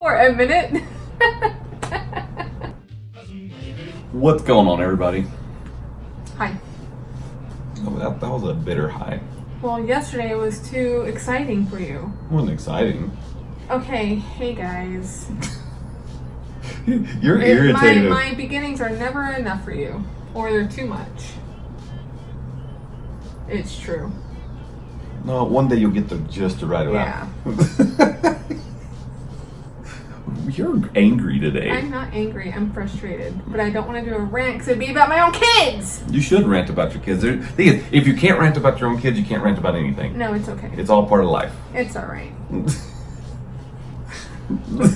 for a minute. What's going on, everybody? Hi. Oh, that was a bitter high. Well, yesterday was too exciting for you. It wasn't exciting. Okay, hey guys. You're irritated. My beginnings are never enough for you, or they're too much. It's true. No, one day you'll get the gist to write it out. Yeah. You're angry today. I'm not angry. I'm frustrated, but I don't want to do a rant because it'd be about my own kids. You should rant about your kids. The thing is, if you can't rant about your own kids, you can't rant about anything. No, it's okay. It's all part of life. It's all right.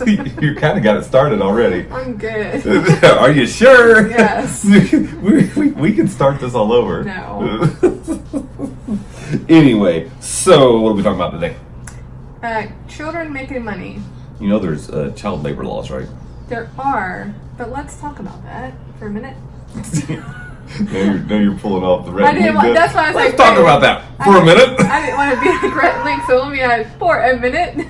You kind of got it started already. I'm good. Are you sure? Yes. we can start this all over. No. Anyway, so what are we talking about today? Children making money. You know there's child labor laws, right? There are, but let's talk about that for a minute. now you're pulling off the red. I didn't want, that's why I was Let's like, talk about that for a minute. I didn't want to be like Red Link, so let me add for a minute.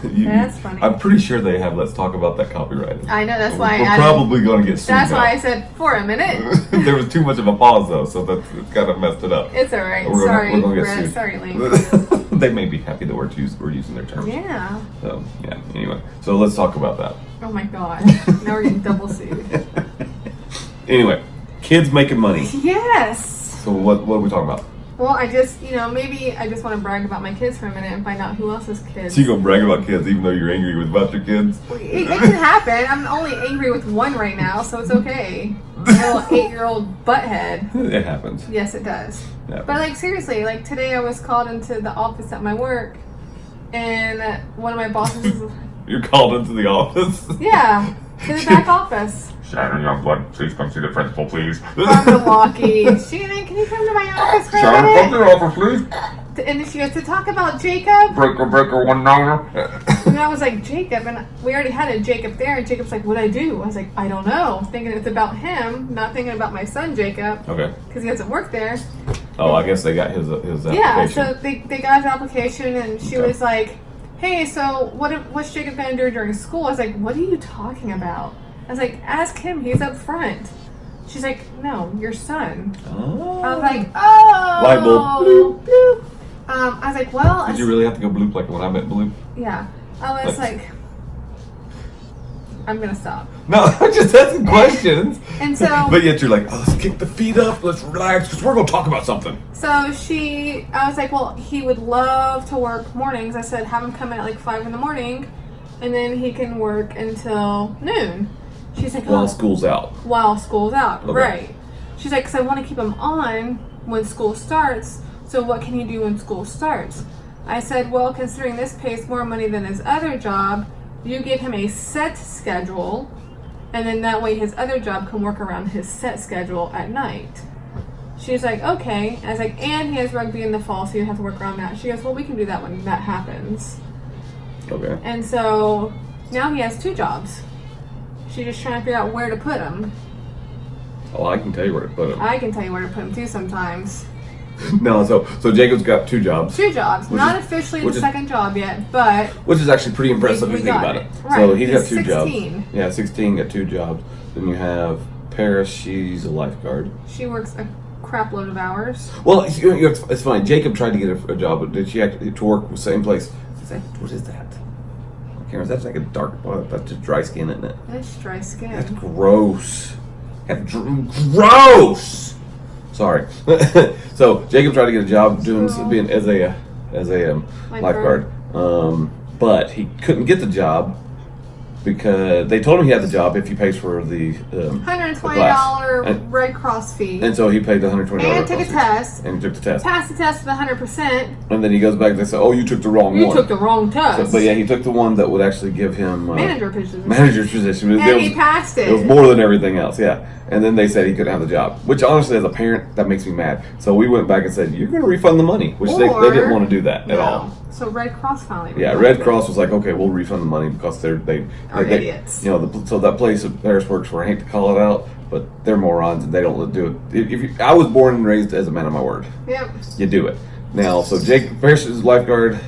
That's funny. I'm pretty sure they have "Let's talk about that" copyrighted. I know, that's why we're probably going to get sued. That's why I said for a minute. There was too much of a pause though, so it's kind of messed it up. It's all right. We're gonna get Brett. sued. Sorry, Link. They may be happy that we're using their terms. Yeah. So yeah. Anyway, so let's talk about that. Oh my God. Now we're getting double sued. Anyway, kids making money. Yes. So what are we talking about? Well, maybe I just want to brag about my kids for a minute and find out who else's kids. So you're gonna brag about kids even though you're angry about your kids? It can happen. I'm only angry with one right now, so it's okay. A little 8-year-old butthead. It happens. Yes, it does. It But like seriously, like today I was called into the office at my work, and one of my bosses. You're called into the office? Yeah, to the back office. Shannon Youngblood, please come see the principal, please. From Milwaukee. Shannon, can you come to my office for a Shannon, minute? come to the office, please. And she goes to talk about Jacob. Breaker, $1. And I was like, Jacob, and we already had a Jacob there. And Jacob's like, what'd I do? I was like, I don't know. Thinking it's about him, not thinking about my son Jacob. Okay. Because he doesn't work there. Oh, I guess they got his application. Yeah, so they got his application, and she was like, hey, so what's Jacob going to do during school? I was like, what are you talking about? I was like, ask him. He's up front. She's like, no, your son. Oh. I was like, oh. Light bulb. Bloop, bloop. I was like, well. Did you really have to go bloop like when I meant bloop? Yeah. I was like, I'm going to stop. No, I'm just asking questions. And so. But yet you're like, oh, let's kick the feet up. Let's relax because we're going to talk about something. So I was like, well, he would love to work mornings. I said, have him come in at like 5 in the morning and then he can work until noon. She's like, while school's out. While school's out, okay. Right. She's like, because I want to keep him on when school starts. So what can you do when school starts? I said, well, considering this pays more money than his other job, you give him a set schedule, and then that way his other job can work around his set schedule at night. She's like, okay. I was like, and he has rugby in the fall, so you have to work around that. She goes, well, we can do that when that happens. Okay. And so now he has 2 jobs. She's just trying to figure out where to put him. Oh, I can tell you where to put him. I can tell you where to put him too sometimes. No, so Jacob's got 2 jobs. 2 jobs. Not officially the second job yet, but... Which is actually pretty impressive if you think about it. Right. So he's got 2 16. jobs. Yeah, 16, got 2 jobs. Then you have Paris, she's a lifeguard. She works a crap load of hours. Well, it's funny. Jacob tried to get a job, but did she actually to work the same place? What is that? That's like a dark, that's just dry skin, isn't it? That's dry skin. That's gross. That's gross. Sorry. So Jacob tried to get a job being as a lifeguard, but he couldn't get the job because they told him he had the job if he pays for the $120 Red Cross fee. And so he paid the $120. And took a test. And took the test. Passed the test with 100%. And then he goes back and they say, oh, you took the wrong one. You took the wrong test. So, but yeah, he took the one that would actually give him... manager's position. Manager's position. And he passed it. It was more than everything else, yeah. And then they said he couldn't have the job. Which honestly, as a parent, that makes me mad. So we went back and said, you're going to refund the money. Which they didn't want to do that at all. So Red Cross finally. Yeah, Red Cross was like, okay, we'll refund the money because they idiots. You know, so that place that Paris works for, I hate to call it out, but they're morons and they don't do it. I was born and raised as a man of my word. Yep. You do it. Now, so Paris is lifeguard.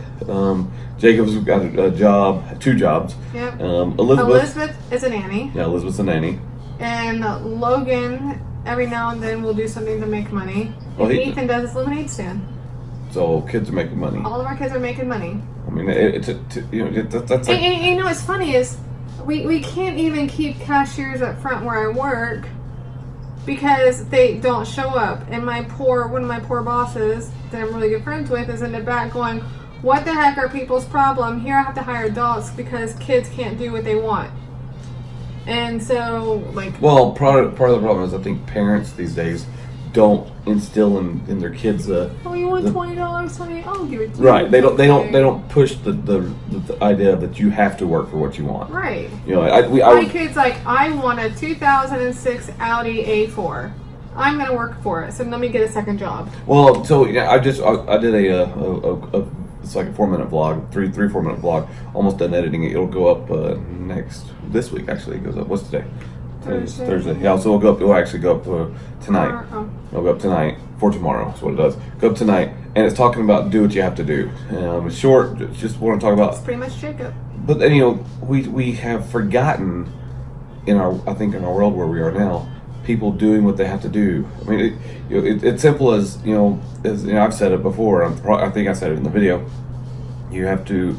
Jacob's got a job, 2 jobs. Yep. Elizabeth is a nanny. Yeah, Elizabeth's a nanny. And Logan, every now and then, will do something to make money. Well, and Ethan does his lemonade stand. So kids are making money. All of our kids are making money. I mean, that's like, and you know what's funny is we can't even keep cashiers up front where I work because they don't show up. And one of my poor bosses that I'm really good friends with is in the back going, "What the heck are people's problem? Here I have to hire adults because kids can't do what they want." And so, well, part of the problem is I think parents these days don't instill in their kids you want $20, honey? I'll give it to you. Right. They don't push the idea that you have to work for what you want. Right. You know, my kid's like, I want a 2006 Audi A4. I'm gonna work for it, so let me get a second job. Well, so yeah, I did a it's like a 4-minute vlog, 4-minute vlog. Almost done editing it. It'll go up this week. Actually, it goes up. What's today? Thursday. Yeah, so it'll actually go up tonight. It'll go up tonight for tomorrow. That's what it does. Go up tonight, and it's talking about do what you have to do. It's short. Just want to talk about. It's pretty much Jacob. But then we have forgotten in our world where we are now, people doing what they have to do. I mean, it's simple as I've said it before. I think I said it in the video. You have to.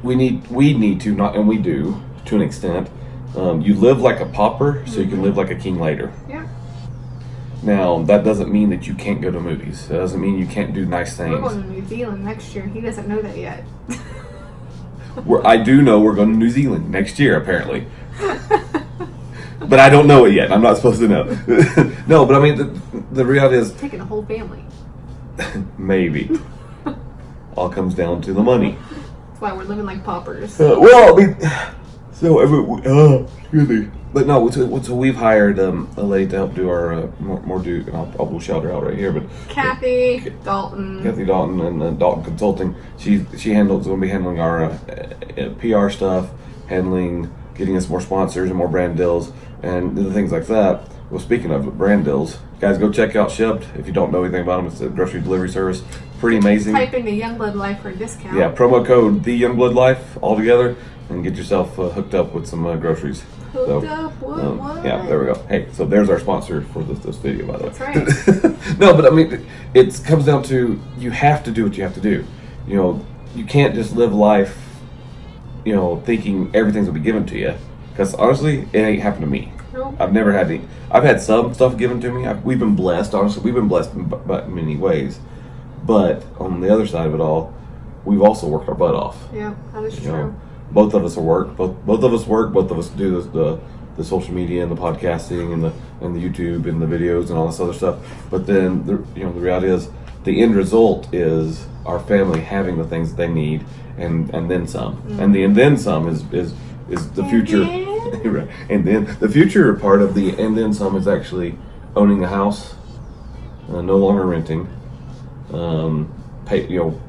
We need to not, and we do to an extent. You live like a pauper, so you can live like a king later. Yeah. Now, that doesn't mean that you can't go to movies. That doesn't mean you can't do nice things. We're going to New Zealand next year. He doesn't know that yet. I do know we're going to New Zealand next year, apparently. But I don't know it yet. I'm not supposed to know. No, but I mean, the reality is... Taking a whole family. Maybe. All comes down to the money. That's why we're living like paupers. Well, I mean... So, excuse me. But no, so we've hired a lady to help do our and I'll shout her out right here. But Kathy Dalton and Dalton Consulting. She's going to be handling our PR stuff, getting us more sponsors and more brand deals and the things like that. Well, speaking of brand deals, guys, go check out Shipped. If you don't know anything about them, it's a grocery delivery service. Pretty amazing. Type in the Youngblood Life for a discount. Yeah, promo code the Youngblood Life all together. And get yourself hooked up with some groceries. Hooked up? What? Yeah, there we go. Hey, so there's our sponsor for this video, by the way. That's right. No, but I mean, it comes down to you have to do what you have to do. You can't just live life, thinking everything's going to be given to you. Because honestly, it ain't happened to me. Nope. I've never had any. I've had some stuff given to me. We've been blessed, honestly. We've been blessed in many ways. But on the other side of it all, we've also worked our butt off. Yeah, that is true. Both of us work. Both of us work. Both of us do the social media and the podcasting and the YouTube and the videos and all this other stuff. But then the reality is the end result is our family having the things that they need and then some. Mm-hmm. And then some is the future. And then the future part of the and then some is actually owning a house, no longer renting.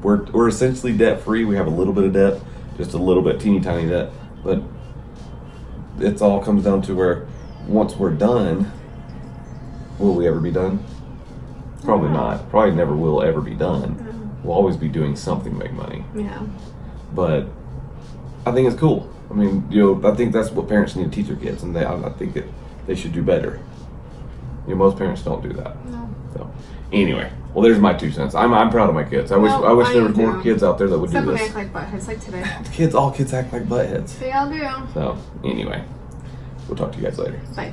We're essentially debt free. We have a little bit of debt. Just a little bit, teeny tiny debt, but it all comes down to where once we're done, will we ever be done? Probably not. Probably never will ever be done. We'll always be doing something to make money. Yeah. But I think it's cool. I mean, I think that's what parents need to teach their kids, and I think they should do better. Most parents don't do that. No. So, anyway. Well, there's my 2 cents. I'm proud of my kids. I wish there was more kids out there that would do this. Some act like buttheads, like today. All kids act like buttheads. They all do. So, anyway, we'll talk to you guys later. Bye.